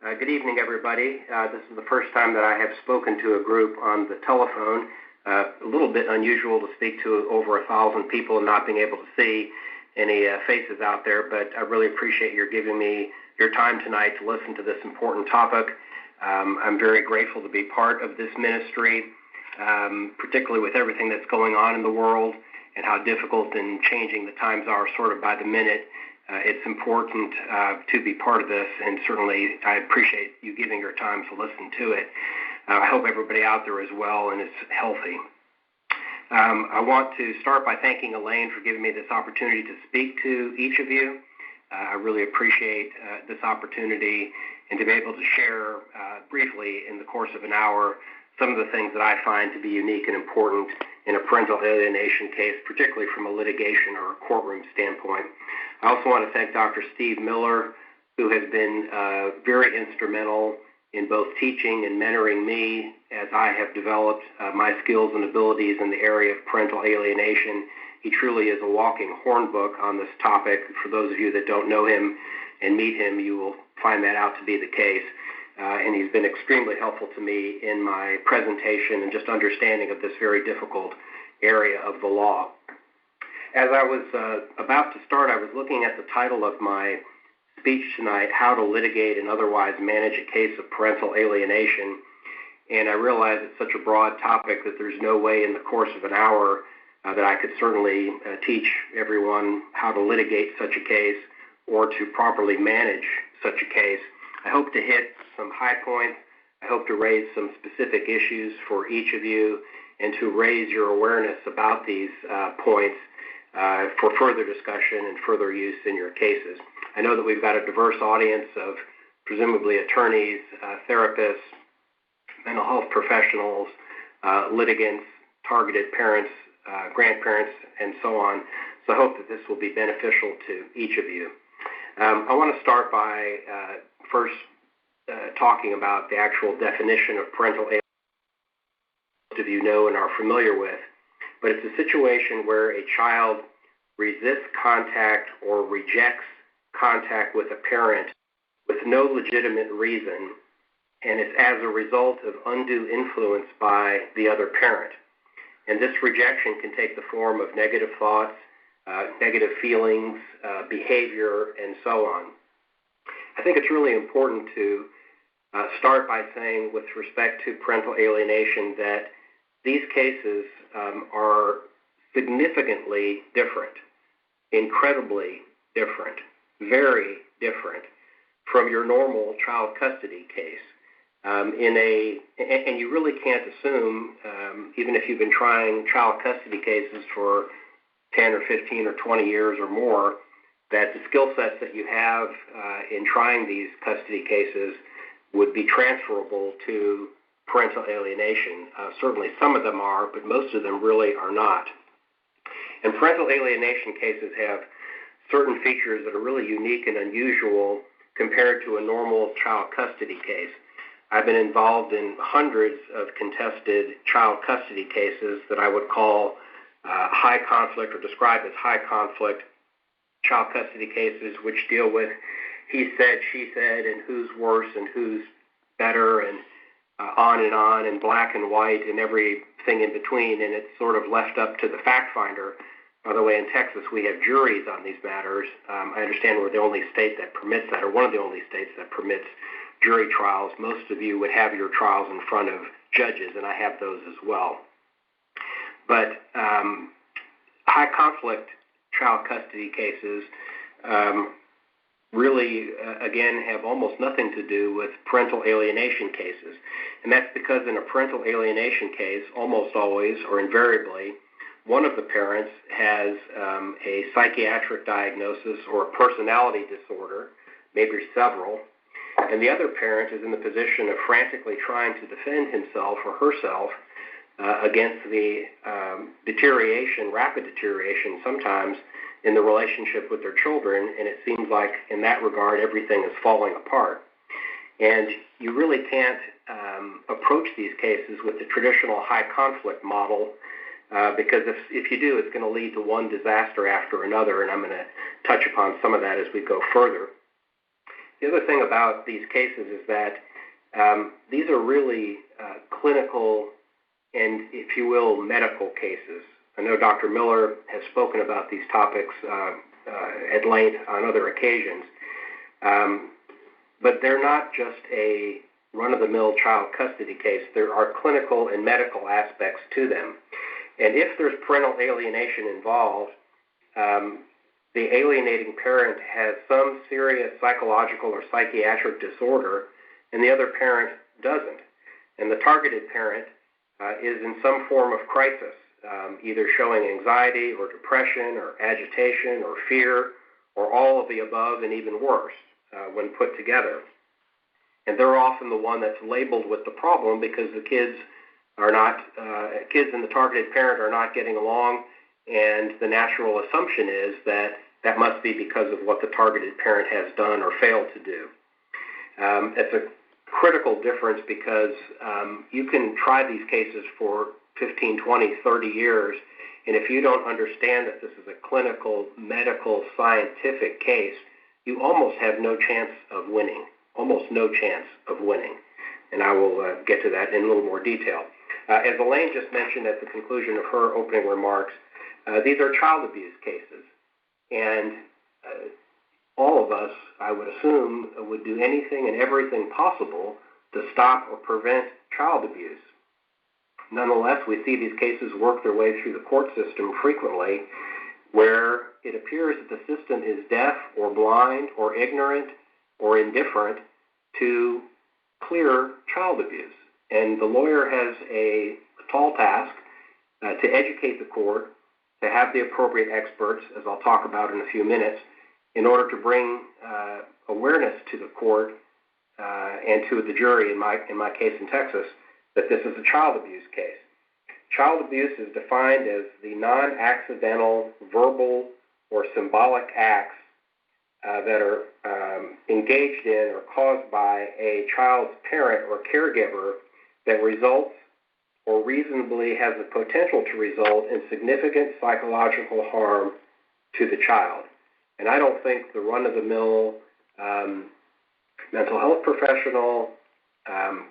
Good evening, everybody. This is the first time that I have spoken to a group on the telephone. A little bit unusual to speak to over 1,000 people and not being able to see any faces out there, but I really appreciate your giving me your time tonight to listen to this important topic. I'm very grateful to be part of this ministry, particularly with everything that's going on in the world and how difficult and changing the times are sort of by the minute. It's important to be part of this, and certainly I appreciate you giving your time to listen to it. I hope everybody out there is well and is healthy. I want to start by thanking Elaine for giving me this opportunity to speak to each of you. I really appreciate this opportunity and to be able to share briefly in the course of an hour some of the things that I find to be unique and important in a parental alienation case, particularly from a litigation or a courtroom standpoint. I also want to thank Dr. Steve Miller, who has been very instrumental in both teaching and mentoring me as I have developed my skills and abilities in the area of parental alienation. He truly is a walking hornbook on this topic. For those of you that don't know him and meet him, you will find that out to be the case. And he's been extremely helpful to me in my presentation and just understanding of this very difficult area of the law. As I was about to start, I was looking at the title of my speech tonight, How to Litigate and Otherwise Manage a Case of Parental Alienation, and I realized it's such a broad topic that there's no way in the course of an hour that I could certainly teach everyone how to litigate such a case or to properly manage such a case. I hope to hit some high points. I hope to raise some specific issues for each of you and to raise your awareness about these points for further discussion and further use in your cases. I know that we've got a diverse audience of presumably attorneys, therapists, mental health professionals, litigants, targeted parents, grandparents, and so on. So I hope that this will be beneficial to each of you. I want to start by first talking about the actual definition of parental alienation. Most of you know and are familiar with, but it's a situation where a child resists contact or rejects contact with a parent with no legitimate reason, and it's as a result of undue influence by the other parent. And this rejection can take the form of negative thoughts, negative feelings, behavior, and so on. I think it's really important to start by saying, with respect to parental alienation, that these cases are significantly different, incredibly different, very different from your normal child custody case. And you really can't assume, even if you've been trying child custody cases for 10 or 15 or 20 years or more, that the skill sets that you have in trying these custody cases would be transferable to parental alienation. Certainly some of them are, but most of them really are not. And parental alienation cases have certain features that are really unique and unusual compared to a normal child custody case. I've been involved in hundreds of contested child custody cases that I would call high conflict or describe as high conflict child custody cases, which deal with he said, she said, and who's worse and who's better, and on, and black and white, and everything in between, and it's sort of left up to the fact finder. By the way, in Texas, we have juries on these matters. I understand we're the only state that permits that, or one of the only states that permits jury trials. Most of you would have your trials in front of judges, and I have those as well. But high conflict child custody cases really, again, have almost nothing to do with parental alienation cases. And that's because in a parental alienation case, almost always or invariably, one of the parents has a psychiatric diagnosis or a personality disorder, maybe several, and the other parent is in the position of frantically trying to defend himself or herself against the deterioration, rapid deterioration sometimes, in the relationship with their children, and it seems like in that regard everything is falling apart. And you really can't approach these cases with the traditional high conflict model because if you do, it's going to lead to one disaster after another, and I'm going to touch upon some of that as we go further. The other thing about these cases is that these are really clinical and, if you will, medical cases. I know Dr. Miller has spoken about these topics at length on other occasions, but they're not just a run-of-the-mill child custody case. There are clinical and medical aspects to them. And if there's parental alienation involved, the alienating parent has some serious psychological or psychiatric disorder, and the other parent doesn't. And the targeted parent is in some form of crisis, either showing anxiety or depression or agitation or fear or all of the above and even worse when put together. And they're often the one that's labeled with the problem because the kids and the targeted parent are not getting along, and the natural assumption is that that must be because of what the targeted parent has done or failed to do. It's a critical difference because you can try these cases for 15, 20, 30 years, and if you don't understand that this is a clinical, medical, scientific case, you almost have no chance of winning. Almost no chance of winning. And I will get to that in a little more detail. As Elaine just mentioned at the conclusion of her opening remarks, these are child abuse cases. And all of us, I would assume, would do anything and everything possible to stop or prevent child abuse. Nonetheless, we see these cases work their way through the court system frequently, where it appears that the system is deaf or blind or ignorant or indifferent to clear child abuse. And the lawyer has a tall task to educate the court, to have the appropriate experts, as I'll talk about in a few minutes, in order to bring awareness to the court and to the jury, in my case in Texas, that this is a child abuse case. Child abuse is defined as the non-accidental, verbal, or symbolic acts that are engaged in or caused by a child's parent or caregiver that results or reasonably has the potential to result in significant psychological harm to the child. And I don't think the run-of-the-mill mental health professional,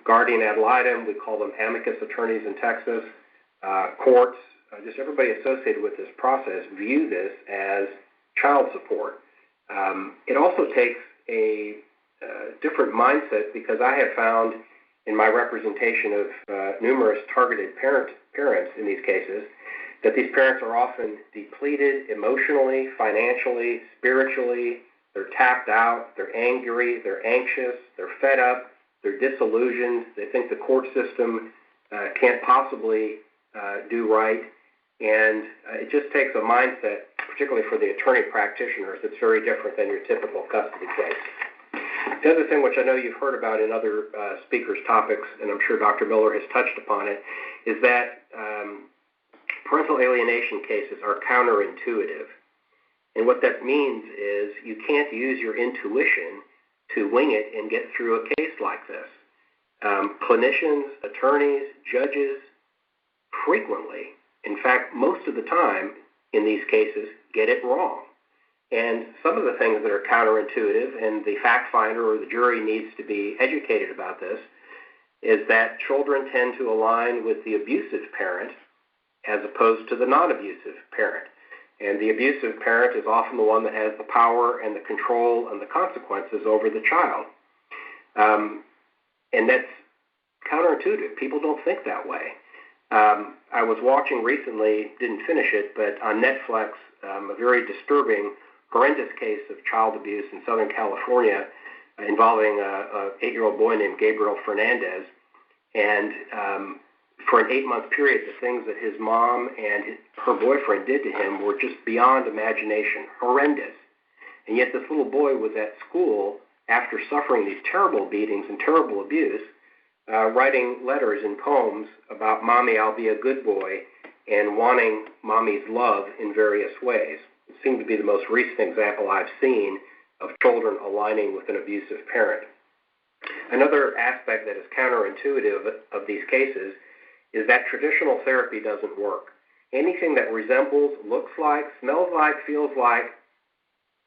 guardian ad litem, we call them amicus attorneys in Texas, courts, just everybody associated with this process view this as child support. It also takes a different mindset, because I have found in my representation of numerous targeted parents in these cases that these parents are often depleted emotionally, financially, spiritually. They're tapped out, they're angry, they're anxious, they're fed up, they're disillusioned. They think the court system can't possibly do right. And it just takes a mindset, particularly for the attorney practitioners, that's very different than your typical custody case. The other thing, which I know you've heard about in other speakers' topics, and I'm sure Dr. Miller has touched upon it, is that parental alienation cases are counterintuitive. And what that means is you can't use your intuition to wing it and get through a case like this. Clinicians, attorneys, judges frequently, in fact, most of the time in these cases, get it wrong. And some of the things that are counterintuitive, and the fact finder or the jury needs to be educated about this, is that children tend to align with the abusive parent as opposed to the non-abusive parent. And the abusive parent is often the one that has the power and the control and the consequences over the child. And that's counterintuitive. People don't think that way. I was watching recently, didn't finish it, but on Netflix, a very disturbing, horrendous case of child abuse in Southern California involving an 8-year-old boy named Gabriel Fernandez. And for an 8-month period, the things that his mom and her boyfriend did to him were just beyond imagination, horrendous. And yet this little boy was at school after suffering these terrible beatings and terrible abuse, writing letters and poems about "Mommy, I'll be a good boy," and wanting Mommy's love in various ways. It seemed to be the most recent example I've seen of children aligning with an abusive parent. Another aspect that is counterintuitive of these cases is that traditional therapy doesn't work. Anything that resembles, looks like, smells like, feels like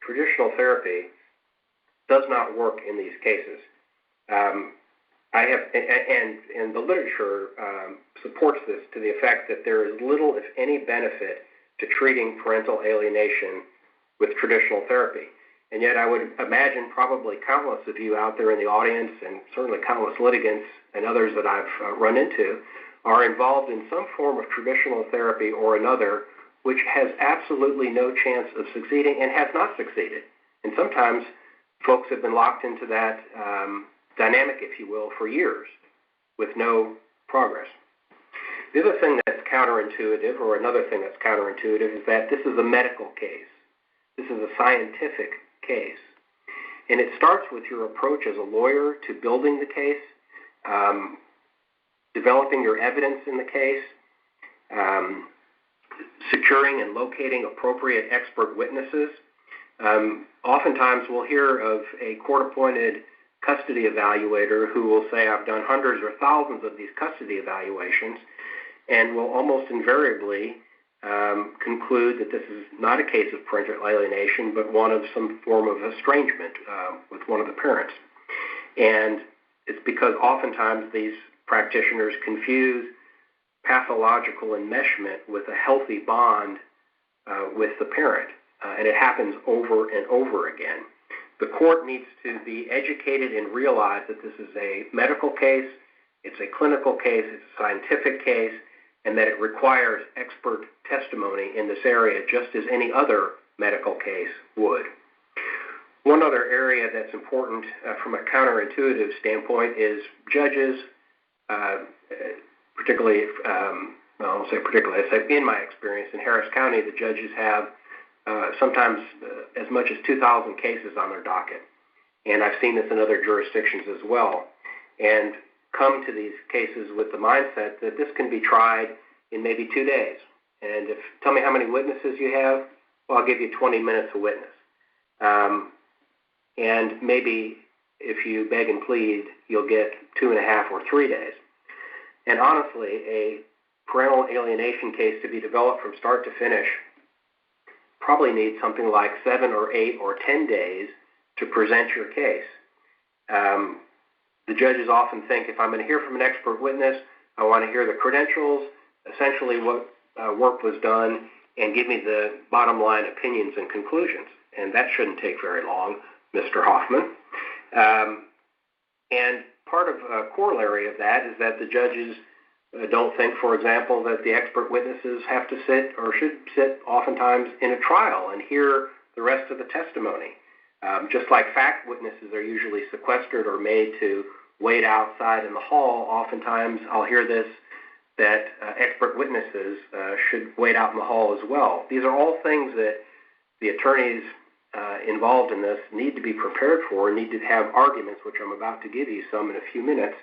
traditional therapy does not work in these cases. I have, and the literature supports this to the effect that there is little, if any, benefit to treating parental alienation with traditional therapy. And yet I would imagine probably countless of you out there in the audience, and certainly countless litigants and others that I've run into, are involved in some form of traditional therapy or another, which has absolutely no chance of succeeding and has not succeeded. And sometimes folks have been locked into that dynamic, if you will, for years with no progress. The other thing that's counterintuitive, or another thing that's counterintuitive, is that this is a medical case. This is a scientific case. And it starts with your approach as a lawyer to building the case, developing your evidence in the case, securing and locating appropriate expert witnesses. Oftentimes we'll hear of a court-appointed custody evaluator who will say, I've done hundreds or thousands of these custody evaluations, and will almost invariably conclude that this is not a case of parental alienation, but one of some form of estrangement with one of the parents. And it's because oftentimes these practitioners confuse pathological enmeshment with a healthy bond with the parent, and it happens over and over again. The court needs to be educated and realize that this is a medical case, it's a clinical case, it's a scientific case, and that it requires expert testimony in this area just as any other medical case would. One other area that's important from a counterintuitive standpoint is judges, particularly, I'll say particularly, I say in my experience in Harris County, the judges have sometimes as much as 2,000 cases on their docket. And I've seen this in other jurisdictions as well. And come to these cases with the mindset that this can be tried in maybe 2 days. And tell me how many witnesses you have, well, I'll give you 20 minutes a witness. And maybe if you beg and plead, you'll get 2.5 or 3 days. And honestly, a parental alienation case to be developed from start to finish probably needs something like 7 or 8 or 10 days to present your case. The judges often think, if I'm going to hear from an expert witness, I want to hear the credentials, essentially what work was done, and give me the bottom line opinions and conclusions. And that shouldn't take very long, Mr. Hoffman. And part of a corollary of that is that the judges don't think, for example, that the expert witnesses have to sit or should sit oftentimes in a trial and hear the rest of the testimony. Just like fact witnesses are usually sequestered or made to wait outside in the hall, oftentimes I'll hear this, that expert witnesses should wait out in the hall as well. These are all things that the attorneys involved in this need to be prepared for, need to have arguments, which I'm about to give you some in a few minutes,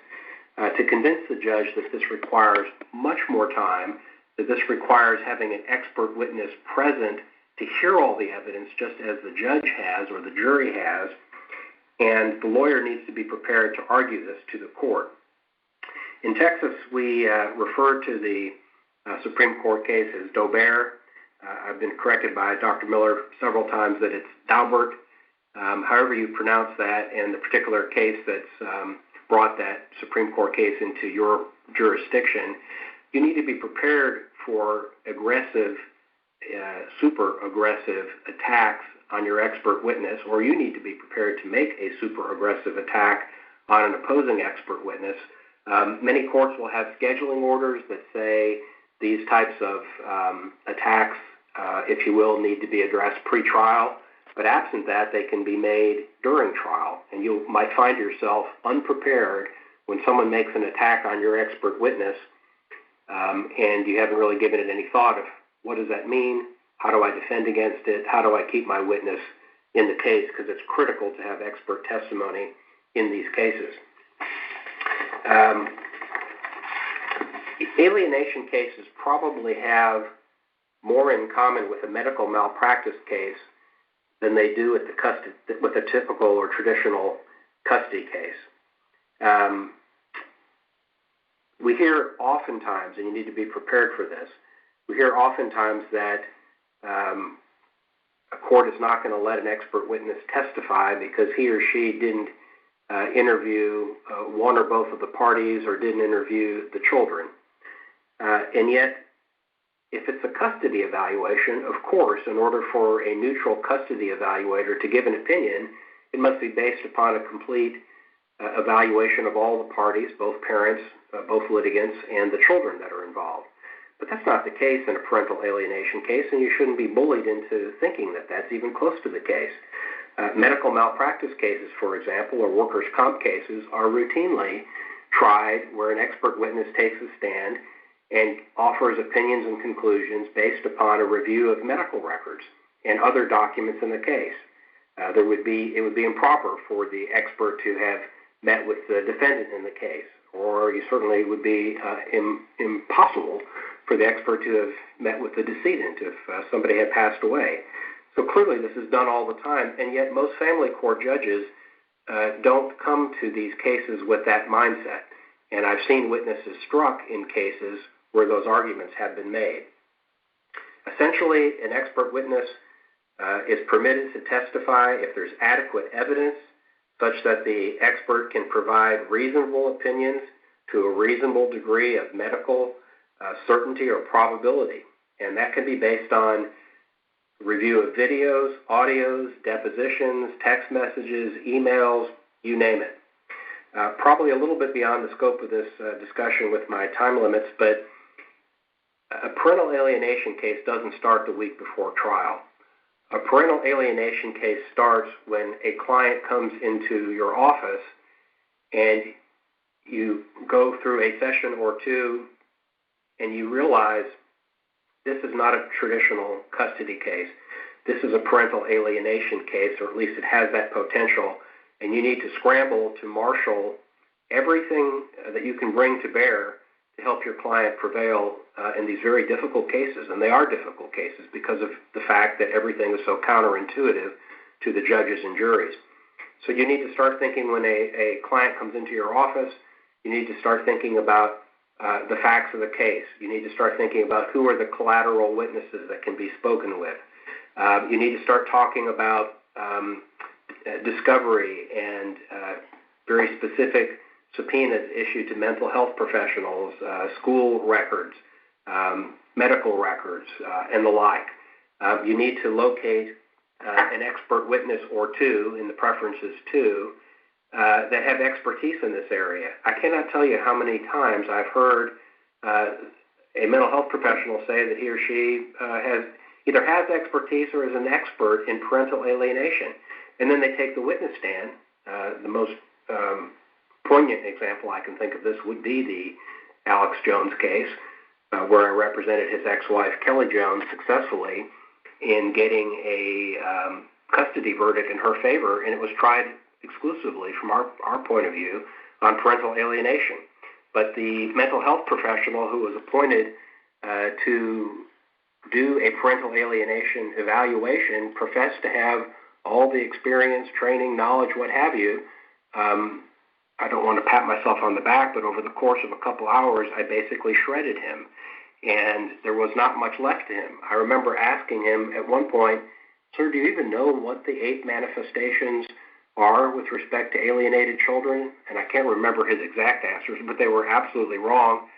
to convince the judge that this requires much more time, that this requires having an expert witness present to hear all the evidence just as the judge has or the jury has, and the lawyer needs to be prepared to argue this to the court. In Texas, we refer to the Supreme Court case as Daubert. I've been corrected by Dr. Miller several times that it's Daubert. However you pronounce that, and the particular case that's brought that Supreme Court case into your jurisdiction, you need to be prepared for aggressive, super aggressive attacks on your expert witness, or you need to be prepared to make a super aggressive attack on an opposing expert witness. Many courts will have scheduling orders that say these types of attacks, if you will, need to be addressed pre-trial, but absent that, they can be made during trial, and you might find yourself unprepared when someone makes an attack on your expert witness, and you haven't really given it any thought of what does that mean, how do I defend against it, how do I keep my witness in the case, because it's critical to have expert testimony in these cases. Alienation cases probably have more in common with a medical malpractice case than they do with a typical or traditional custody case. We hear oftentimes, and you need to be prepared for this, we hear oftentimes that a court is not going to let an expert witness testify because he or she didn't interview one or both of the parties or didn't interview the children. And yet, if it's a custody evaluation, of course, in order for a neutral custody evaluator to give an opinion, it must be based upon a complete evaluation of all the parties, both parents, both litigants, and the children that are involved. But that's not the case in a parental alienation case, and you shouldn't be bullied into thinking that that's even close to the case. Medical malpractice cases, for example, or workers' comp cases are routinely tried where an expert witness takes a stand and offers opinions and conclusions based upon a review of medical records and other documents in the case. It would be improper for the expert to have met with the defendant in the case, or you certainly would be impossible for the expert to have met with the decedent if somebody had passed away. So clearly this is done all the time, and yet most family court judges don't come to these cases with that mindset. And I've seen witnesses struck in cases where those arguments have been made. Essentially, an expert witness is permitted to testify if there's adequate evidence such that the expert can provide reasonable opinions to a reasonable degree of medical certainty or probability. And that can be based on review of videos, audios, depositions, text messages, emails, you name it. Probably a little bit beyond the scope of this discussion with my time limits, but a parental alienation case doesn't start the week before trial. A parental alienation case starts when a client comes into your office and you go through a session or two and you realize this is not a traditional custody case. This is a parental alienation case, or at least it has that potential, and you need to scramble to marshal everything that you can bring to bear to help your client prevail in these very difficult cases. And they are difficult cases because of the fact that everything is so counterintuitive to the judges and juries. So you need to start thinking when a client comes into your office, you need to start thinking about the facts of the case. You need to start thinking about who are the collateral witnesses that can be spoken with. You need to start talking about discovery and very specific subpoenas issued to mental health professionals, school records, medical records, and the like. You need to locate an expert witness or two, in the preferences two, that have expertise in this area. I cannot tell you how many times I've heard a mental health professional say that he or she either has expertise or is an expert in parental alienation. And then they take the witness stand. The most poignant example I can think of this would be the Alex Jones case, where I represented his ex-wife, Kelly Jones, successfully in getting a custody verdict in her favor, and it was tried exclusively from our point of view on parental alienation. But the mental health professional who was appointed to do a parental alienation evaluation professed to have all the experience, training, knowledge, what have you. I don't want to pat myself on the back, but over the course of a couple hours, I basically shredded him, and there was not much left to him. I remember asking him at one point, "Sir, do you even know what the 8 manifestations are with respect to alienated children?" And I can't remember his exact answers, but they were absolutely wrong.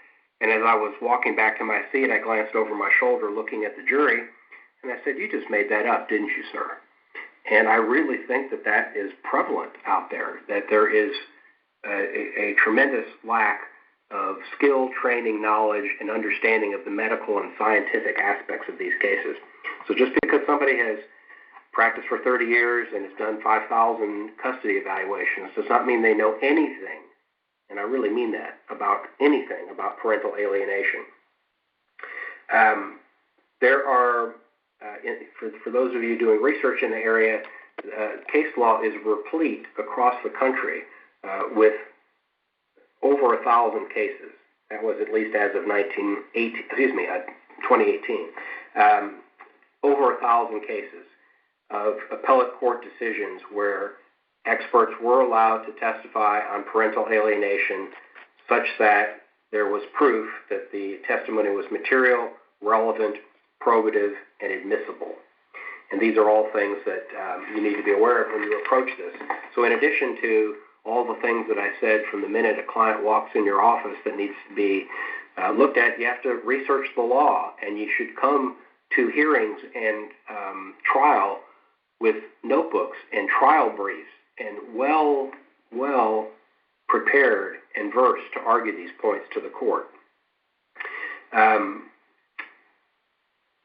And as I was walking back to my seat, I glanced over my shoulder looking at the jury, and I said, "You just made that up, didn't you, sir?" And I really think that that is prevalent out there, that there is a tremendous lack of skill, training, knowledge, and understanding of the medical and scientific aspects of these cases. So just because somebody has practiced for 30 years and has done 5,000 custody evaluations does not mean they know anything, and I really mean that, about anything about parental alienation. There are, for those of you doing research in the area, case law is replete across the country with over 1,000 cases. That was at least as of 2018. Over 1,000 cases of appellate court decisions where experts were allowed to testify on parental alienation such that there was proof that the testimony was material, relevant, probative, and admissible. And these are all things that you need to be aware of when you approach this. So in addition to all the things that I said from the minute a client walks in your office that needs to be looked at, you have to research the law, and you should come to hearings and trial with notebooks and trial briefs and well prepared and versed to argue these points to the court.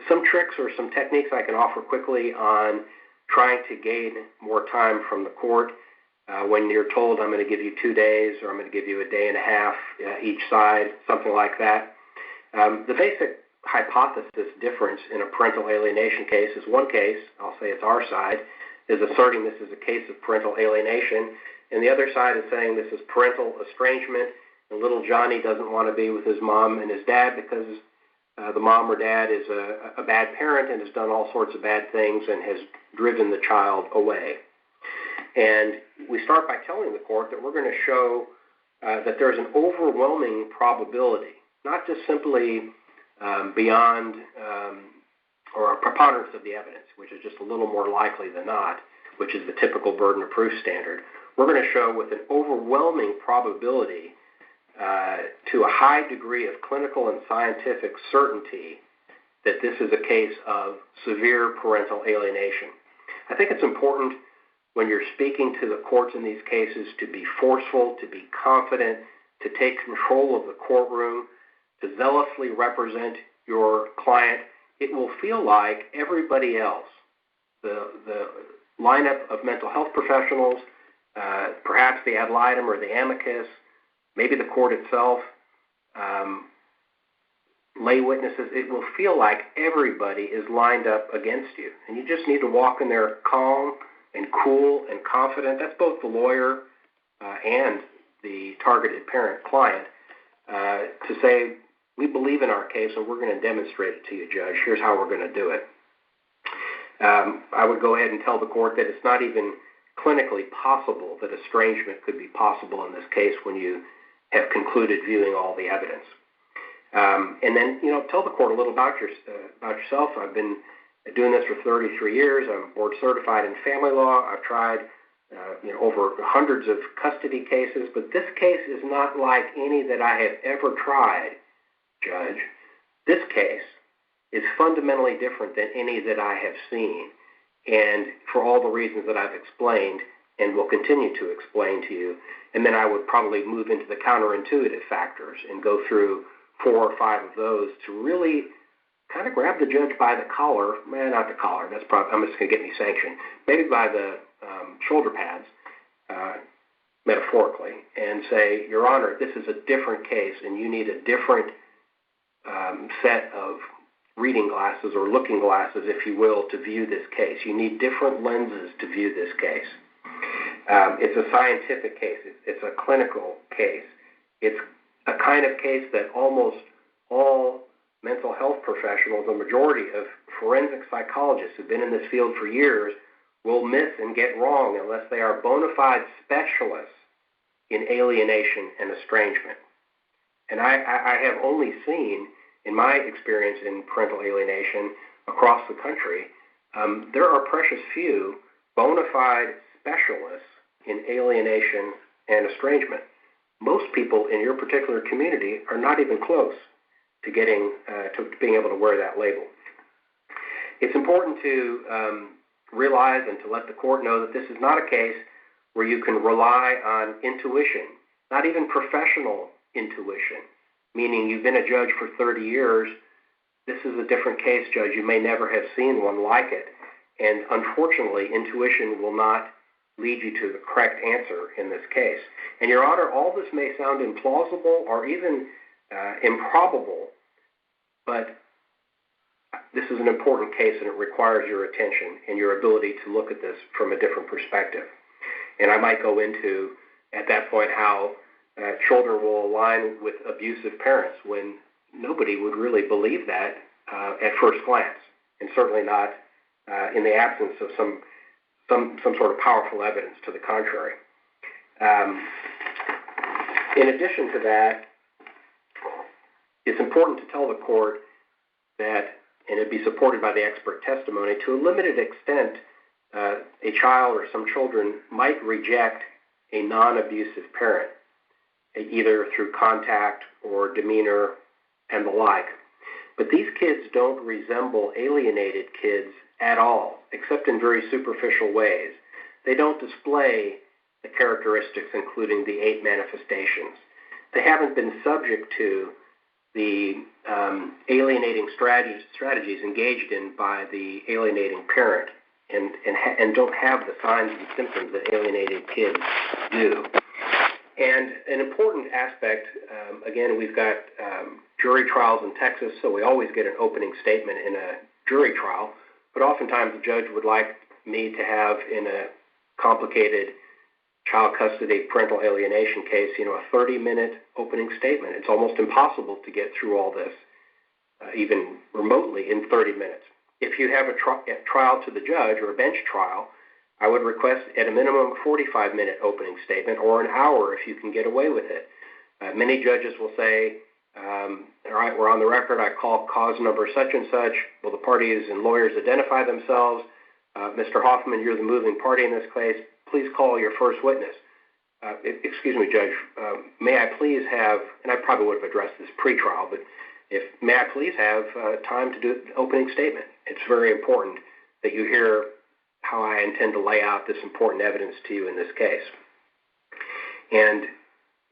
Some tricks or some techniques I can offer quickly on trying to gain more time from the court. When you're told I'm going to give you 2 days or I'm going to give you a day and a half each side, something like that. The basic hypothesis difference in a parental alienation case is one case, I'll say it's our side, is asserting this is a case of parental alienation, and the other side is saying this is parental estrangement, and little Johnny doesn't want to be with his mom and his dad because the mom or dad is a bad parent and has done all sorts of bad things and has driven the child away. And we start by telling the court that we're going to show that there's an overwhelming probability, not just simply beyond or a preponderance of the evidence, which is just a little more likely than not, which is the typical burden of proof standard. We're going to show with an overwhelming probability to a high degree of clinical and scientific certainty that this is a case of severe parental alienation. I think it's important when you're speaking to the courts in these cases to be forceful, to be confident, to take control of the courtroom, to zealously represent your client. It will feel like everybody else, the lineup of mental health professionals, perhaps the ad litem or the amicus, maybe the court itself, lay witnesses, it will feel like everybody is lined up against you. And you just need to walk in there calm and cool and confident. That's both the lawyer and the targeted parent-client to say, we believe in our case and we're going to demonstrate it to you, Judge. Here's how we're going to do it. I would go ahead and tell the court that it's not even clinically possible that estrangement could be possible in this case when you have concluded viewing all the evidence. And then, tell the court a little about yourself. I've been doing this for 33 years. I'm board certified in family law. I've tried over hundreds of custody cases, but this case is not like any that I have ever tried, Judge. This case is fundamentally different than any that I have seen, and for all the reasons that I've explained and will continue to explain to you. And then I would probably move into the counterintuitive factors and go through 4 or 5 of those to really kind of grab the judge by the collar, not the collar, that's probably, I'm just going to get me sanctioned, maybe by the shoulder pads, metaphorically, and say, Your Honor, this is a different case and you need a different set of reading glasses or looking glasses, if you will, to view this case. You need different lenses to view this case. It's a scientific case. It's a clinical case. It's a kind of case that almost all mental health professionals, the majority of forensic psychologists who've been in this field for years, will miss and get wrong unless they are bona fide specialists in alienation and estrangement. And I have only seen, in my experience in parental alienation across the country, there are precious few bona fide specialists in alienation and estrangement. Most people in your particular community are not even close to getting to being able to wear that label. It's important to realize and to let the court know that this is not a case where you can rely on intuition, not even professional intuition, meaning you've been a judge for 30 years. This is a different case, Judge. You may never have seen one like it. And unfortunately, intuition will not lead you to the correct answer in this case. And Your Honor, all this may sound implausible or even improbable, but this is an important case and it requires your attention and your ability to look at this from a different perspective. And I might go into, at that point, how children will align with abusive parents when nobody would really believe that at first glance, and certainly not in the absence of some sort of powerful evidence to the contrary. In addition to that, it's important to tell the court that and it'd be supported by the expert testimony. To a limited extent, a child or some children might reject a non-abusive parent, either through contact or demeanor and the like. But these kids don't resemble alienated kids at all, except in very superficial ways. They don't display the characteristics, including the 8 manifestations. They haven't been subject to the alienating strategies engaged in by the alienating parent, and don't have the signs and symptoms that alienated kids do. And an important aspect, again, we've got jury trials in Texas, so we always get an opening statement in a jury trial, but oftentimes the judge would like me to have, in a complicated child custody parental alienation case, a 30-minute opening statement. It's almost impossible to get through all this, even remotely, in 30 minutes. If you have a trial to the judge or a bench trial, I would request at a minimum a 45-minute opening statement, or an hour if you can get away with it. Many judges will say, all right, we're on the record, I call cause number such and such. Will the parties and lawyers identify themselves? Mr. Hoffman, you're the moving party in this case. Please call your first witness. Excuse me, Judge, may I please have, and I probably would have addressed this pre-trial, but may I please have time to do the opening statement? It's very important that you hear how I intend to lay out this important evidence to you in this case. And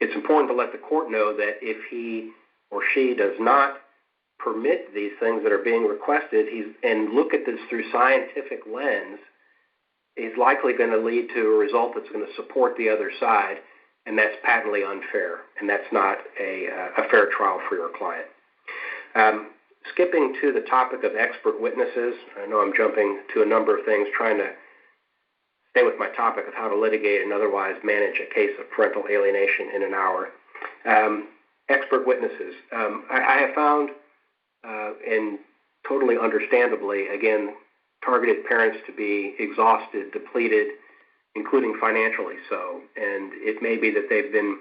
it's important to let the court know that if he or she does not permit these things that are being requested, and look at this through scientific lens, is likely going to lead to a result that's going to support the other side, and that's patently unfair, and that's not a fair trial for your client. Skipping to the topic of expert witnesses, I know I'm jumping to a number of things, trying to stay with my topic of how to litigate and otherwise manage a case of parental alienation in an hour. Expert witnesses. I have found, and totally understandably, again, targeted parents to be exhausted, depleted, including financially so. And it may be that they've been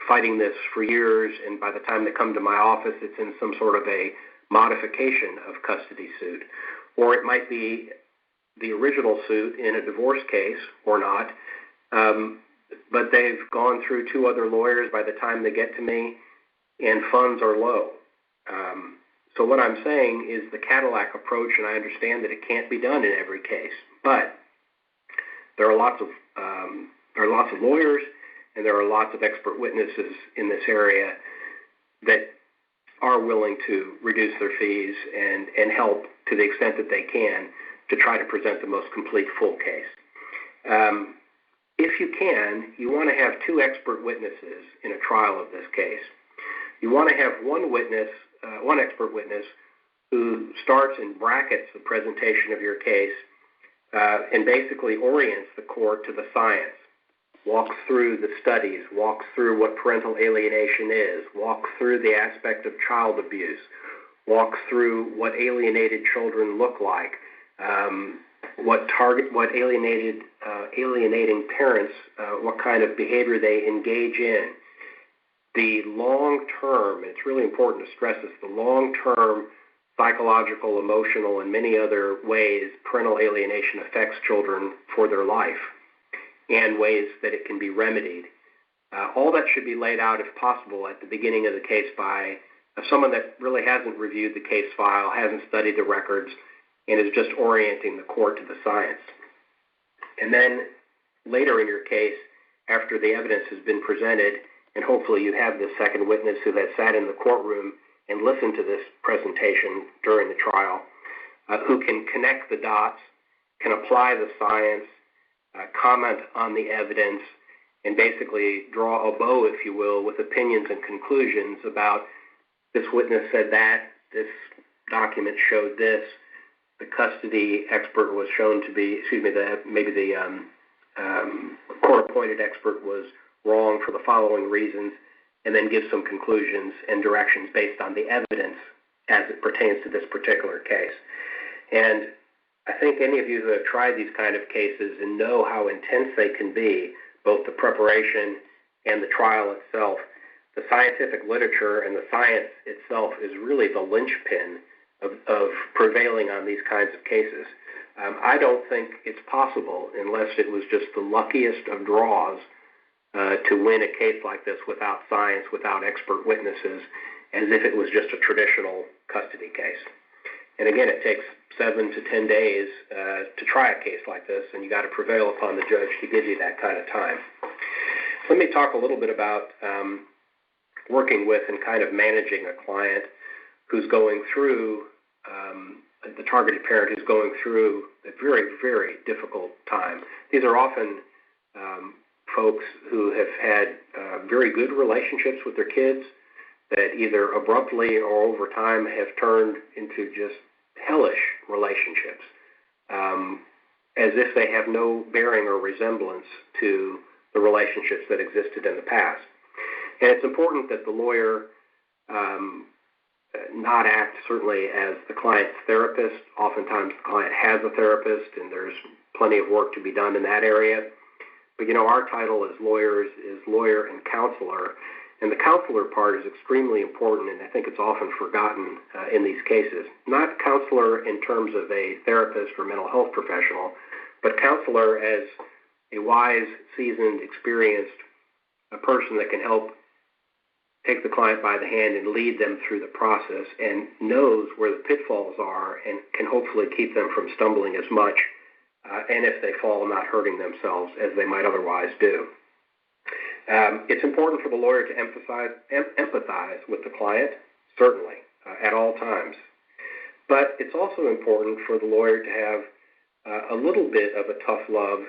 fighting this for years, and by the time they come to my office, it's in some sort of a modification of custody suit. Or it might be the original suit in a divorce case or not, but they've gone through 2 other lawyers by the time they get to me, and funds are low. So what I'm saying is the Cadillac approach, and I understand that it can't be done in every case, but there are lots of lawyers, and there are lots of expert witnesses in this area that are willing to reduce their fees and help to the extent that they can to try to present the most complete full case. If you can, you want to have 2 expert witnesses in a trial of this case. You want to have one expert witness who starts and brackets the presentation of your case and basically orients the court to the science, walks through the studies, walks through what parental alienation is, walks through the aspect of child abuse, walks through what alienated children look like, what alienating parents, what kind of behavior they engage in. The long-term, it's really important to stress this, the long-term psychological, emotional, and many other ways parental alienation affects children for their life, and ways that it can be remedied. All that should be laid out, if possible, at the beginning of the case by someone that really hasn't reviewed the case file, hasn't studied the records, and is just orienting the court to the science. And then later in your case, after the evidence has been presented, and hopefully you have this second witness who has sat in the courtroom and listened to this presentation during the trial, who can connect the dots, can apply the science, comment on the evidence, and basically draw a bow, if you will, with opinions and conclusions about this witness said that, this document showed this, the custody expert was shown to be, maybe the court-appointed expert was wrong for the following reasons, and then give some conclusions and directions based on the evidence as it pertains to this particular case. And I think any of you who have tried these kind of cases and know how intense they can be, both the preparation and the trial itself, the scientific literature and the science itself is really the linchpin of prevailing on these kinds of cases. I don't think it's possible, unless it was just the luckiest of draws, to win a case like this without science, without expert witnesses, as if it was just a traditional custody case. And again, it takes 7 to 10 days to try a case like this, and you got to prevail upon the judge to give you that kind of time. Let me talk a little bit about working with and kind of managing a client who's going through, the targeted parent who's going through a very, very difficult time. These are often folks who have had very good relationships with their kids that either abruptly or over time have turned into just hellish relationships, as if they have no bearing or resemblance to the relationships that existed in the past. And it's important that the lawyer not act certainly as the client's therapist. Oftentimes the client has a therapist, and there's plenty of work to be done in that area. But, our title as lawyers is lawyer and counselor, and the counselor part is extremely important, and I think it's often forgotten in these cases. Not counselor in terms of a therapist or mental health professional, but counselor as a wise, seasoned, experienced person that can help take the client by the hand and lead them through the process, and knows where the pitfalls are and can hopefully keep them from stumbling as much, and if they fall, not hurting themselves as they might otherwise do. It's important for the lawyer to empathize with the client, certainly, at all times. But it's also important for the lawyer to have a little bit of a tough love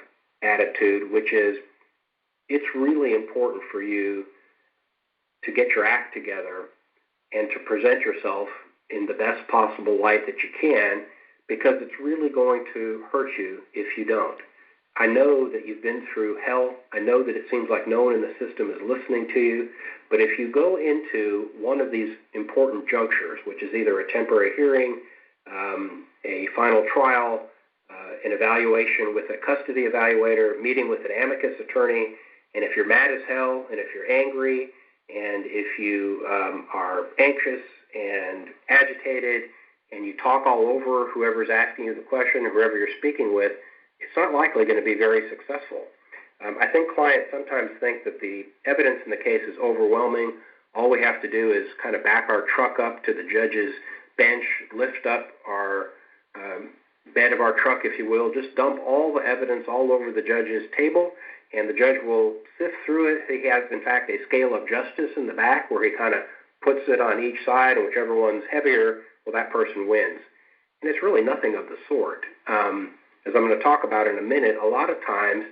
attitude, which is, it's really important for you to get your act together and to present yourself in the best possible light that you can, because it's really going to hurt you if you don't. I know that you've been through hell. I know that it seems like no one in the system is listening to you. But if you go into one of these important junctures, which is either a temporary hearing, a final trial, an evaluation with a custody evaluator, meeting with an amicus attorney, and if you're mad as hell, and if you're angry, and if you are anxious and agitated, and you talk all over whoever's asking you the question or whoever you're speaking with, it's not likely going to be very successful. I think clients sometimes think that the evidence in the case is overwhelming. All we have to do is kind of back our truck up to the judge's bench, lift up our bed of our truck, if you will, just dump all the evidence all over the judge's table, and the judge will sift through it. He has, in fact, a scale of justice in the back where he kind of puts it on each side, and whichever one's heavier, well, that person wins. And it's really nothing of the sort. As I'm going to talk about in a minute, a lot of times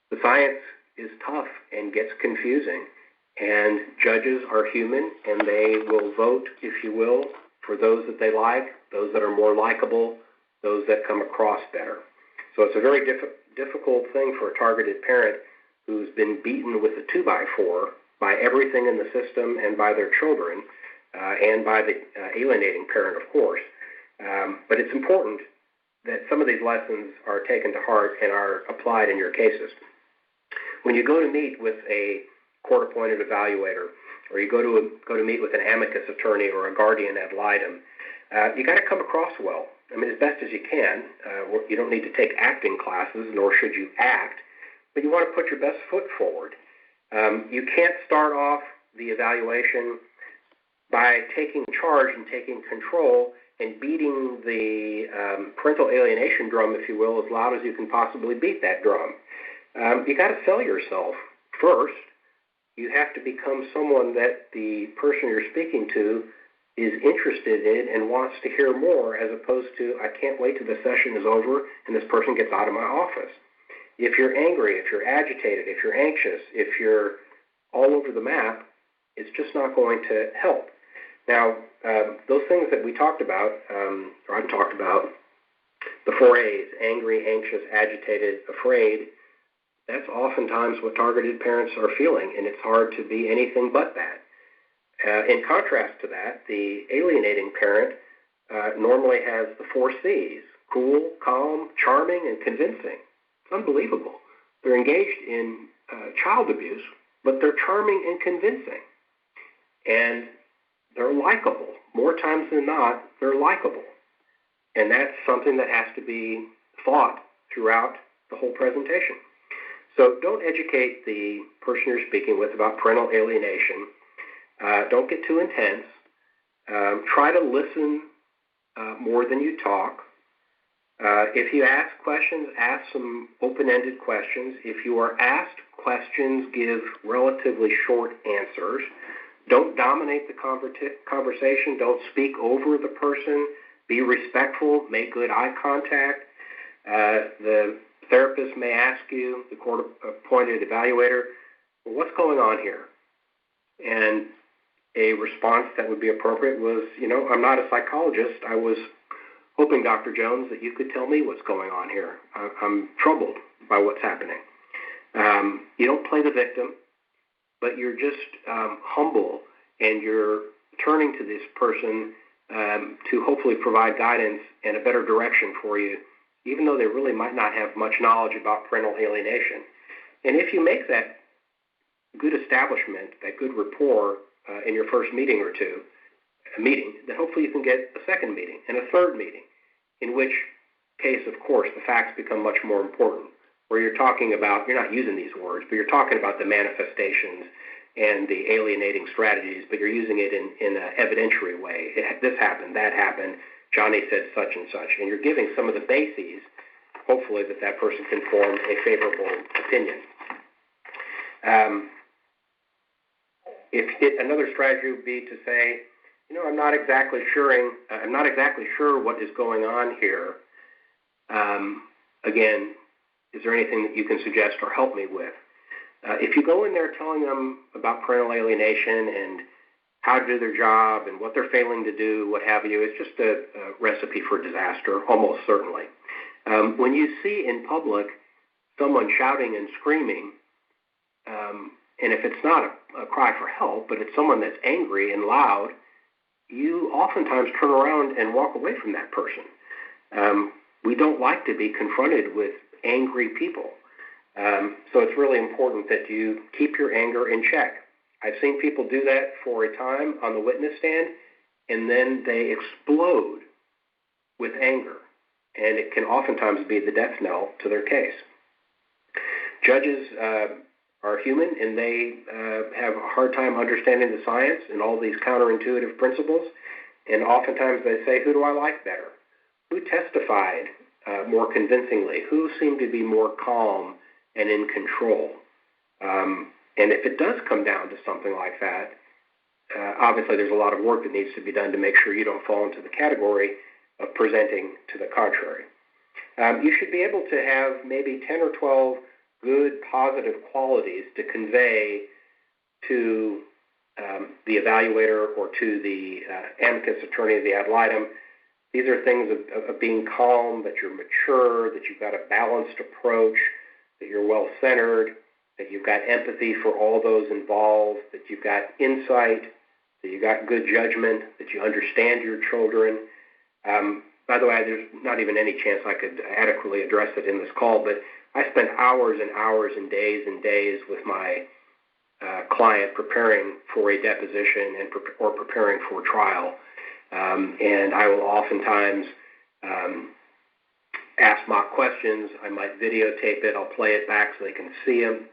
the science is tough and gets confusing, and judges are human, and they will vote, if you will, for those that they like, those that are more likable, those that come across better. So it's a very difficult thing for a targeted parent who's been beaten with a 2x4 by everything in the system and by their children, and by the alienating parent, of course. But it's important that some of these lessons are taken to heart and are applied in your cases. When you go to meet with a court-appointed evaluator, or you go to meet with an amicus attorney or a guardian ad litem, you got to come across well. I mean, as best as you can. You don't need to take acting classes, nor should you act, but you want to put your best foot forward. You can't start off the evaluation by taking charge and taking control and beating the parental alienation drum, if you will, as loud as you can possibly beat that drum. You got to sell yourself first. You have to become someone that the person you're speaking to is interested in and wants to hear more, as opposed to, I can't wait till the session is over and this person gets out of my office. If you're angry, if you're agitated, if you're anxious, if you're all over the map, it's just not going to help. Now, those things that we talked about, or I've talked about, the 4 A's, angry, anxious, agitated, afraid, that's oftentimes what targeted parents are feeling, and it's hard to be anything but that. In contrast to that, the alienating parent normally has the 4 C's, cool, calm, charming, and convincing. It's unbelievable. They're engaged in child abuse, but they're charming and convincing. And they're likable. More times than not, they're likable. And that's something that has to be thought throughout the whole presentation. So don't educate the person you're speaking with about parental alienation. Don't get too intense. Try to listen more than you talk. If you ask questions, ask some open-ended questions. If you are asked questions, give relatively short answers. Don't dominate the conversation. Don't speak over the person. Be respectful. Make good eye contact. The therapist may ask you, the court-appointed evaluator, well, what's going on here? And a response that would be appropriate was, I'm not a psychologist. I was hoping, Dr. Jones, that you could tell me what's going on here. I'm troubled by what's happening. You don't play the victim, but you're just humble, and you're turning to this person to hopefully provide guidance and a better direction for you, even though they really might not have much knowledge about parental alienation. And if you make that good establishment, that good rapport in your first meeting or two, then hopefully you can get a second meeting and a third meeting, in which case, of course, the facts become much more important, where you're talking about, you're not using these words, but you're talking about the manifestations and the alienating strategies, but you're using it in an evidentiary way. This happened, that happened, Johnny said such and such, and you're giving some of the bases, hopefully, that person can form a favorable opinion. Another strategy would be to say, I'm not exactly sure what is going on here. Again, is there anything that you can suggest or help me with? If you go in there telling them about parental alienation and how to do their job and what they're failing to do, what have you, it's just a recipe for disaster, almost certainly. When you see in public someone shouting and screaming, and if it's not a cry for help, but it's someone that's angry and loud, you oftentimes turn around and walk away from that person. We don't like to be confronted with angry people. So it's really important that you keep your anger in check. I've seen people do that for a time on the witness stand, and then they explode with anger, and it can oftentimes be the death knell to their case. Judges are human, and they have a hard time understanding the science and all these counterintuitive principles, and oftentimes they say, who do I like better? Who testified more convincingly? Who seemed to be more calm and in control? And if it does come down to something like that, obviously there's a lot of work that needs to be done to make sure you don't fall into the category of presenting to the contrary. You should be able to have maybe 10 or 12 good positive qualities to convey to the evaluator or to the amicus attorney of the ad litem. These are things of being calm, that you're mature, that you've got a balanced approach, that you're well-centered, that you've got empathy for all those involved, that you've got insight, that you've got good judgment, that you understand your children. By the way, there's not even any chance I could adequately address it in this call, but I spent hours and hours and days with my client preparing for a deposition or preparing for trial. And I will oftentimes ask mock questions. I might videotape it. I'll play it back so they can see them.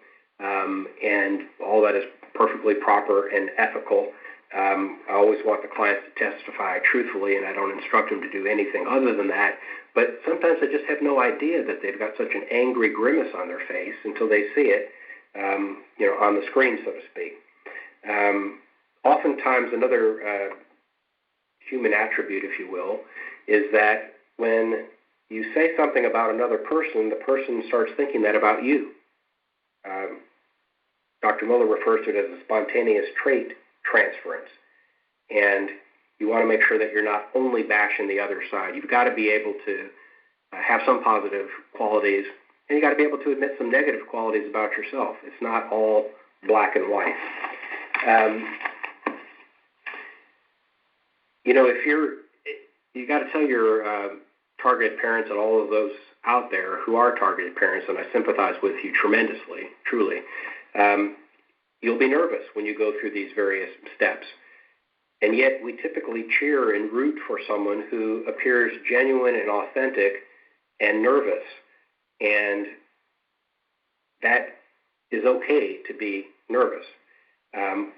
And all that is perfectly proper and ethical. I always want the clients to testify truthfully, and I don't instruct them to do anything other than that. But sometimes they just have no idea that they've got such an angry grimace on their face until they see it, on the screen, so to speak. Oftentimes, another human attribute, if you will, is that when you say something about another person, the person starts thinking that about you. Dr. Muller refers to it as a spontaneous trait transference. And you want to make sure that you're not only bashing the other side. You've got to be able to have some positive qualities, and you've got to be able to admit some negative qualities about yourself. It's not all black and white. You got to tell your targeted parents and all of those out there who are targeted parents, and I sympathize with you tremendously, truly. You'll be nervous when you go through these various steps. And yet we typically cheer and root for someone who appears genuine and authentic and nervous. And that is okay to be nervous.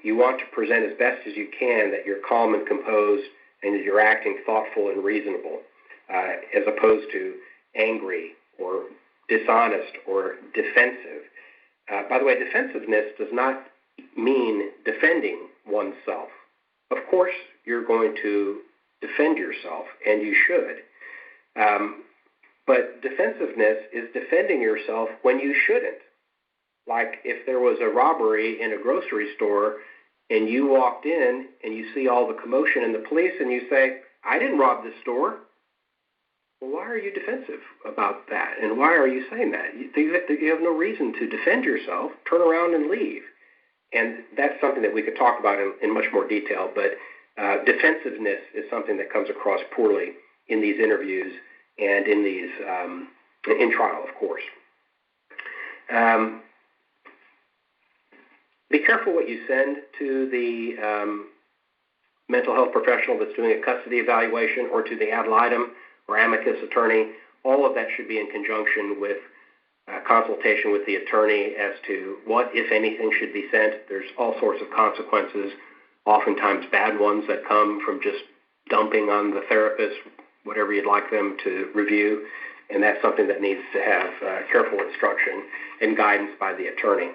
You want to present as best as you can that you're calm and composed and that you're acting thoughtful and reasonable, as opposed to angry or dishonest or defensive. By the way, defensiveness does not mean defending oneself. Of course, you're going to defend yourself, and you should. But defensiveness is defending yourself when you shouldn't. Like if there was a robbery in a grocery store and you walked in and you see all the commotion and the police and you say, I didn't rob this store. Well, why are you defensive about that? And why are you saying that? You have no reason to defend yourself. Turn around and leave. And that's something that we could talk about in much more detail, but defensiveness is something that comes across poorly in these interviews and in these in trial, of course. Be careful what you send to the mental health professional that's doing a custody evaluation or to the ad litem or amicus attorney. All of that should be in conjunction with consultation with the attorney as to what, if anything, should be sent. There's all sorts of consequences, oftentimes bad ones, that come from just dumping on the therapist whatever you'd like them to review, and that's something that needs to have careful instruction and guidance by the attorney.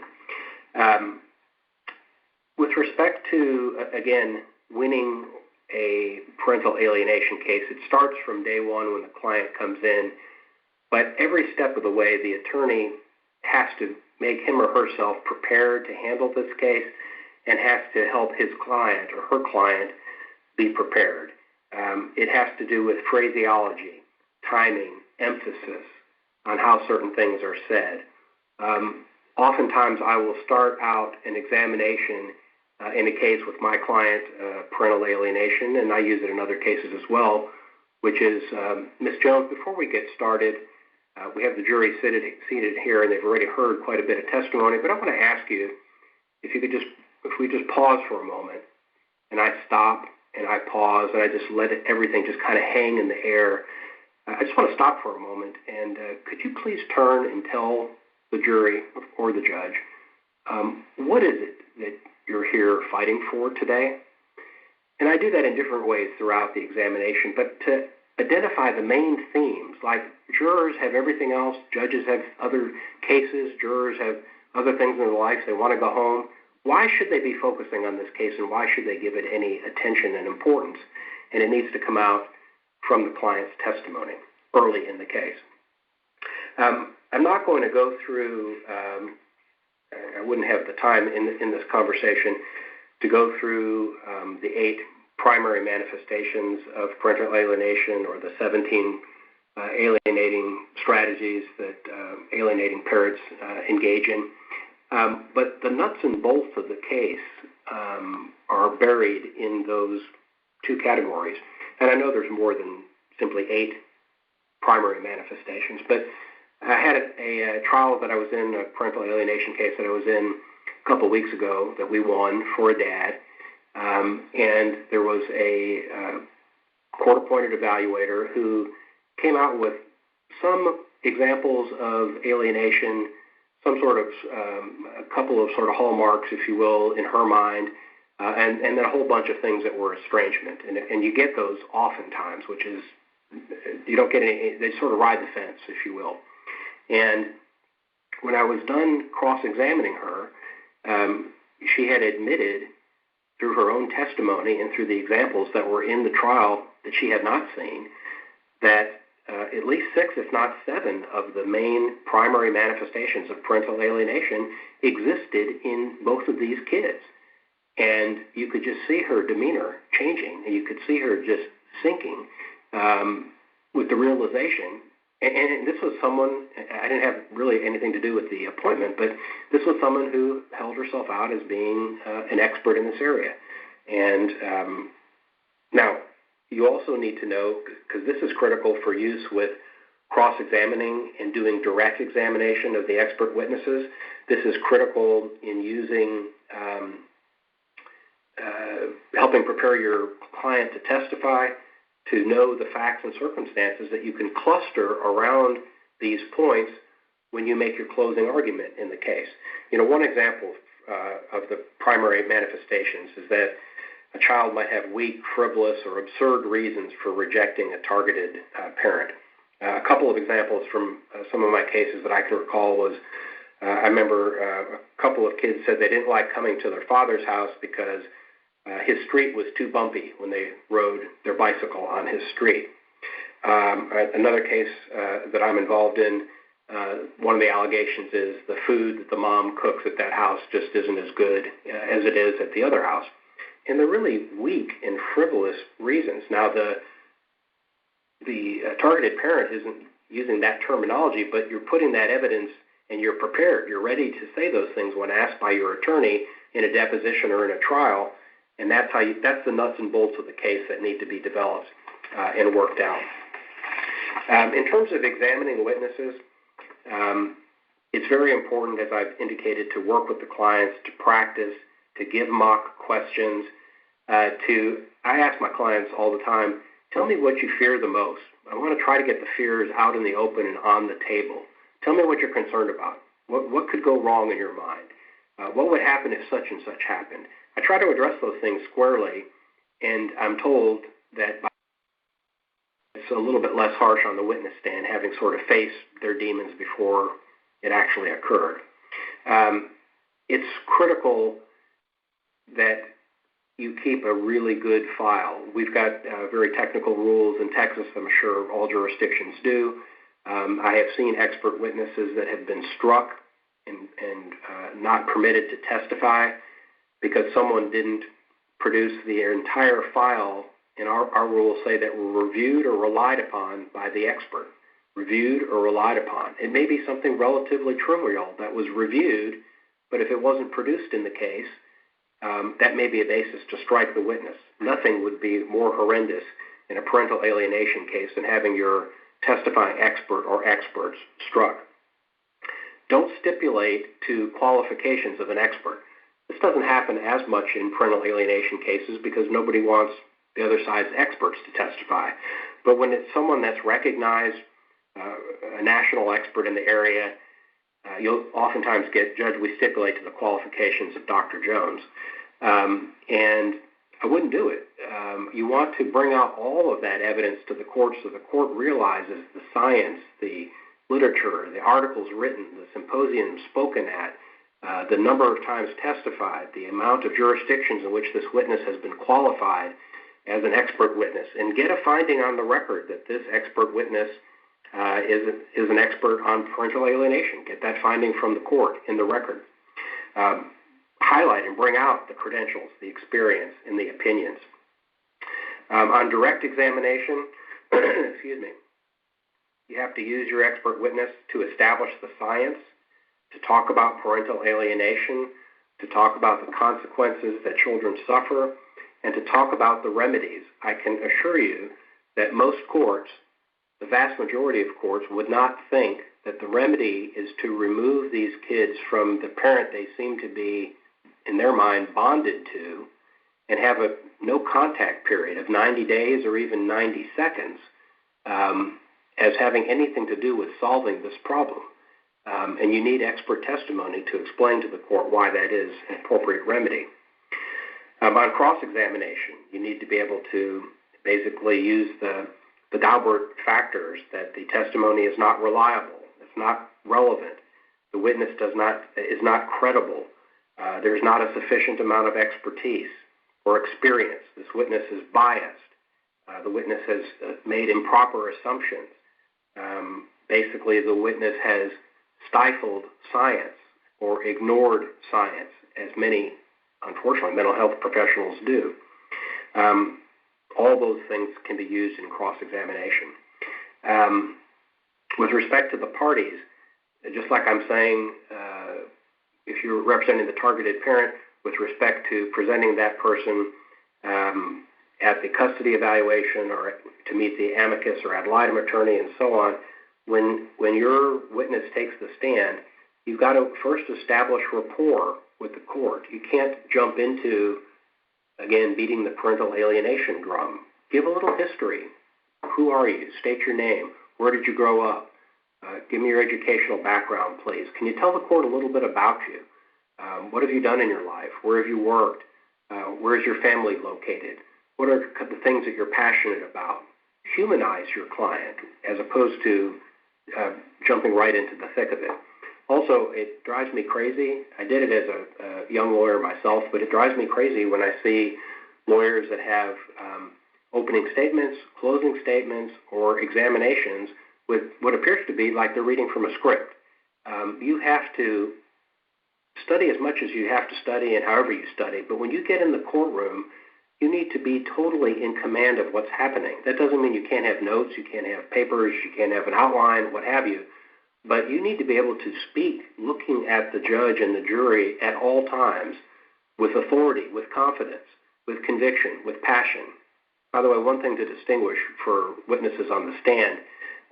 With respect to, again, winning a parental alienation case, it starts from day one when the client comes in, but every step of the way, the attorney has to make him or herself prepared to handle this case and has to help his client or her client be prepared. It has to do with phraseology, timing, emphasis on how certain things are said. Oftentimes, I will start out an examination in a case with my client, parental alienation, and I use it in other cases as well, which is, Ms. Jones, before we get started, we have the jury seated here, and they've already heard quite a bit of testimony, but I want to ask you if we just pause for a moment, and I stop, and I pause, and I just let everything just kind of hang in the air. I just want to stop for a moment, and could you please turn and tell the jury or the judge, what is it that you're here fighting for today? And I do that in different ways throughout the examination, but to identify the main themes, like jurors have everything else, judges have other cases, jurors have other things in their life, they want to go home. Why should they be focusing on this case, and why should they give it any attention and importance? And it needs to come out from the client's testimony early in the case. I'm not going to go through, I wouldn't have the time in this conversation to go through the 8 primary manifestations of parental alienation or the 17 alienating strategies that alienating parents engage in. But the nuts and bolts of the case are buried in those 2 categories. And I know there's more than simply 8 primary manifestations, but I had a trial that I was in, a parental alienation case that I was in a couple weeks ago that we won for a dad, and there was a court-appointed evaluator who came out with some examples of alienation, some sort of, a couple of sort of hallmarks, if you will, in her mind, and then a whole bunch of things that were estrangement. And you get those oftentimes, which is, you don't get any, they sort of ride the fence, if you will. And when I was done cross-examining her, she had admitted through her own testimony and through the examples that were in the trial that she had not seen, that at least 6, if not 7, of the main primary manifestations of parental alienation existed in both of these kids. And you could just see her demeanor changing, and you could see her just sinking with the realization. And this was someone, I didn't have really anything to do with the appointment, but this was someone who held herself out as being an expert in this area. And now, you also need to know, because this is critical for use with cross-examining and doing direct examination of the expert witnesses, this is critical in using helping prepare your client to testify, to know the facts and circumstances that you can cluster around these points when you make your closing argument in the case. One example of the primary manifestations is that a child might have weak, frivolous, or absurd reasons for rejecting a targeted parent. A couple of examples from some of my cases that I can recall was I remember a couple of kids said they didn't like coming to their father's house because his street was too bumpy when they rode their bicycle on his street. Another case that I'm involved in, one of the allegations is the food that the mom cooks at that house just isn't as good as it is at the other house. And they're really weak and frivolous reasons. Now, the targeted parent isn't using that terminology, but you're putting that evidence and you're prepared. You're ready to say those things when asked by your attorney in a deposition or in a trial, and that's the nuts and bolts of the case that need to be developed and worked out. In terms of examining witnesses, it's very important, as I've indicated, to work with the clients, to practice, to give mock questions. I ask my clients all the time, tell me what you fear the most. I want to try to get the fears out in the open and on the table. Tell me what you're concerned about. What could go wrong in your mind? What would happen if such and such happened? I try to address those things squarely, and I'm told that it's a little bit less harsh on the witness stand, having sort of faced their demons before it actually occurred. It's critical that you keep a really good file. We've got very technical rules in Texas. I'm sure all jurisdictions do. I have seen expert witnesses that have been struck and not permitted to testify because someone didn't produce the entire file, and our rules say that were reviewed or relied upon by the expert. Reviewed or relied upon. It may be something relatively trivial that was reviewed, but if it wasn't produced in the case, that may be a basis to strike the witness. Nothing would be more horrendous in a parental alienation case than having your testifying expert or experts struck. Don't stipulate to qualifications of an expert. This doesn't happen as much in parental alienation cases because nobody wants the other side's experts to testify. But when it's someone that's recognized, a national expert in the area, you'll oftentimes get, Judge, we stipulate to the qualifications of Dr. Jones. And I wouldn't do it. You want to bring out all of that evidence to the court so the court realizes the science, the literature, the articles written, the symposiums spoken at, the number of times testified, the amount of jurisdictions in which this witness has been qualified as an expert witness, and get a finding on the record that this expert witness is an expert on parental alienation. Get that finding from the court in the record. Highlight and bring out the credentials, the experience, and the opinions. On direct examination, excuse me, you have to use your expert witness to establish the science, to talk about parental alienation, to talk about the consequences that children suffer, and to talk about the remedies. I can assure you that most courts, the vast majority of courts, would not think that the remedy is to remove these kids from the parent they seem to be, in their mind, bonded to, and have a no contact period of 90 days or even 90 seconds as having anything to do with solving this problem. And you need expert testimony to explain to the court why that is an appropriate remedy. On cross-examination, you need to be able to basically use the Daubert factors, that the testimony is not reliable, it's not relevant, the witness is not credible, there's not a sufficient amount of expertise or experience, this witness is biased, the witness has made improper assumptions, basically the witness has stifled science or ignored science, as many, unfortunately, mental health professionals do. All those things can be used in cross-examination. With respect to the parties, just like I'm saying, if you're representing the targeted parent, with respect to presenting that person at the custody evaluation or to meet the amicus or ad litem attorney and so on, when your witness takes the stand, you've got to first establish rapport with the court. You can't jump into Again, beating the parental alienation drum. Give a little history. Who are you? State your name. Where did you grow up? Give me your educational background, please. Can you tell the court a little bit about you? What have you done in your life? Where have you worked? Where is your family located? What are the things that you're passionate about? Humanize your client as opposed to jumping right into the thick of it. Also, it drives me crazy. I did it as a young lawyer myself, but it drives me crazy when I see lawyers that have opening statements, closing statements, or examinations with what appears to be like they're reading from a script. You have to study as much as you have to study and however you study, but when you get in the courtroom, you need to be totally in command of what's happening. That doesn't mean you can't have notes, you can't have papers, you can't have an outline, what have you, but you need to be able to speak looking at the judge and the jury at all times with authority, with confidence, with conviction, with passion. By the way, one thing to distinguish for witnesses on the stand,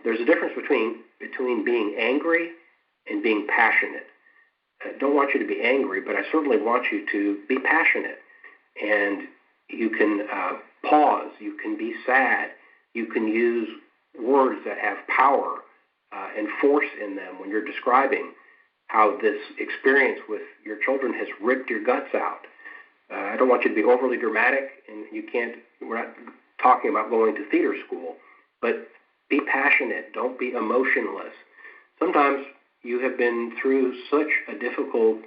there's a difference between being angry and being passionate. I don't want you to be angry, but I certainly want you to be passionate. And you can pause, you can be sad, you can use words that have power and force in them when you're describing how this experience with your children has ripped your guts out. I don't want you to be overly dramatic, and we're not talking about going to theater school, but be passionate, don't be emotionless. Sometimes you have been through such a difficult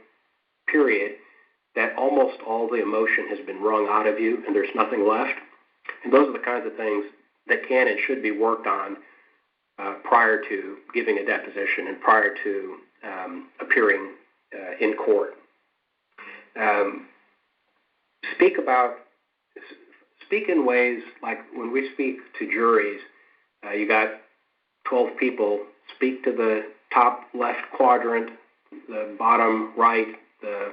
period that almost all the emotion has been wrung out of you and there's nothing left. And those are the kinds of things that can and should be worked on prior to giving a deposition and prior to appearing in court. Speak in ways like when we speak to juries, you got 12 people, speak to the top left quadrant, the bottom right, the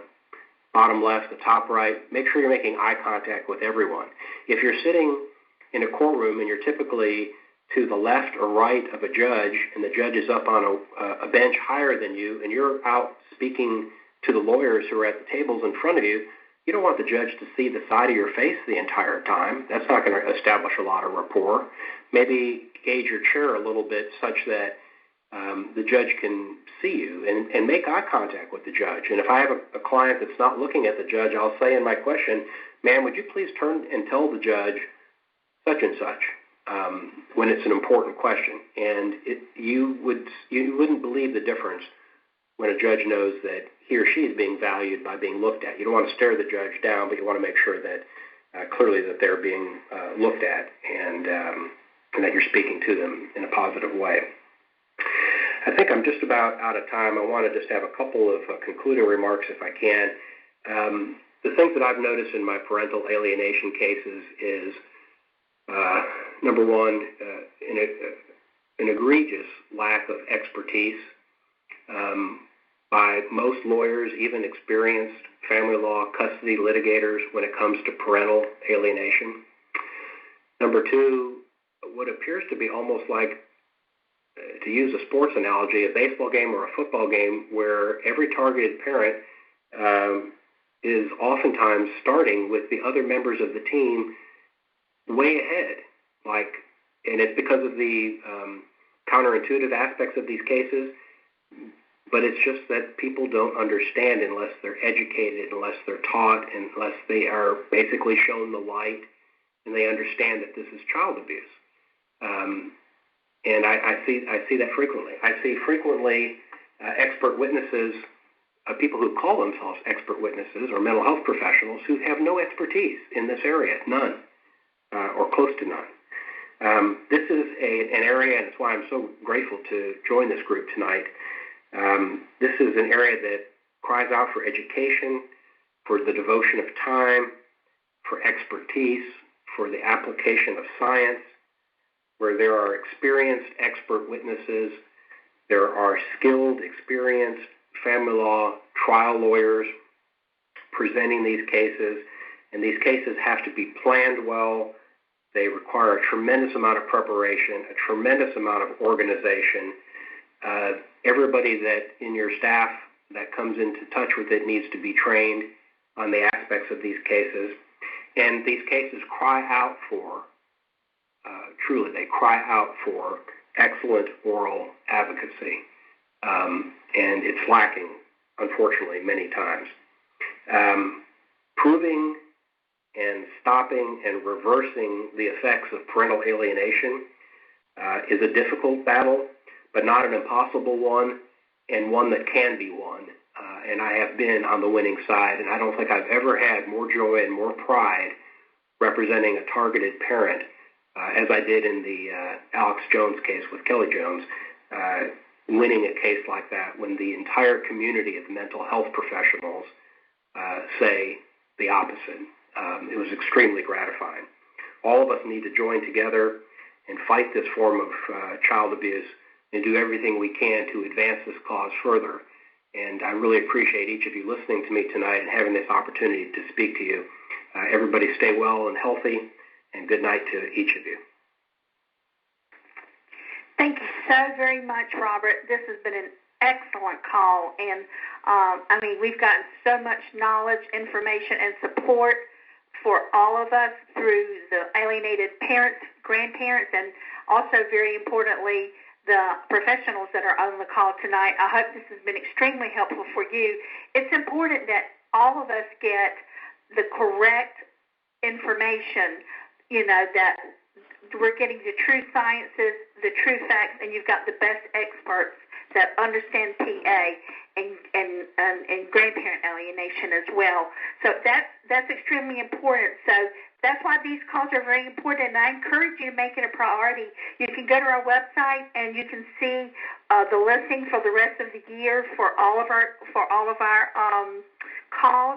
bottom left, the top right. Make sure you're making eye contact with everyone. If you're sitting in a courtroom and you're typically to the left or right of a judge and the judge is up on a bench higher than you and you're out speaking to the lawyers who are at the tables in front of you, you don't want the judge to see the side of your face the entire time. That's not going to establish a lot of rapport. Maybe gauge your chair a little bit such that the judge can see you and make eye contact with the judge. And if I have a client that's not looking at the judge, I'll say in my question, ma'am, would you please turn and tell the judge such and such when it's an important question. And you wouldn't believe the difference when a judge knows that he or she is being valued by being looked at. You don't want to stare the judge down, but you want to make sure that clearly that they're being looked at and that you're speaking to them in a positive way. I think I'm just about out of time. I want to just have a couple of concluding remarks if I can. The things that I've noticed in my parental alienation cases is, number one, an egregious lack of expertise by most lawyers, even experienced family law custody litigators when it comes to parental alienation. Number two, what appears to be almost like, to use a sports analogy, a baseball game or a football game where every targeted parent is oftentimes starting with the other members of the team way ahead. And it's because of the counterintuitive aspects of these cases, but it's just that people don't understand unless they're educated, unless they're taught, unless they are basically shown the light and they understand that this is child abuse. And I see that frequently. I see frequently expert witnesses, people who call themselves expert witnesses or mental health professionals who have no expertise in this area, none, or close to none. This is an area, and it's why I'm so grateful to join this group tonight. This is an area that cries out for education, for the devotion of time, for expertise, for the application of science, where there are experienced expert witnesses, there are skilled, experienced family law trial lawyers presenting these cases, and these cases have to be planned well. They require a tremendous amount of preparation, a tremendous amount of organization. Everybody that in your staff that comes into touch with it needs to be trained on the aspects of these cases. And these cases cry out for, truly, they cry out for excellent oral advocacy. And it's lacking, unfortunately, many times. Proving and stopping and reversing the effects of parental alienation is a difficult battle, but not an impossible one, and one that can be won. And I have been on the winning side, and I don't think I've ever had more joy and more pride representing a targeted parent as I did in the Alex Jones case with Kelly Jones, winning a case like that when the entire community of mental health professionals say the opposite. It was extremely gratifying. All of us need to join together and fight this form of child abuse and do everything we can to advance this cause further. And I really appreciate each of you listening to me tonight and having this opportunity to speak to you. Everybody stay well and healthy, and good night to each of you. Thank you so very much, Robert. This has been an excellent call, and we've gotten so much knowledge, information, and support for all of us through the alienated parents, grandparents, and also, very importantly, the professionals that are on the call tonight. I hope this has been extremely helpful for you. It's important that all of us get the correct information, that we're getting the true sciences, the true facts, and you've got the best experts that understand PA and grandparent alienation as well. So that's extremely important. So that's why these calls are very important, and I encourage you to make it a priority. You can go to our website and you can see the listing for the rest of the year for all of our calls.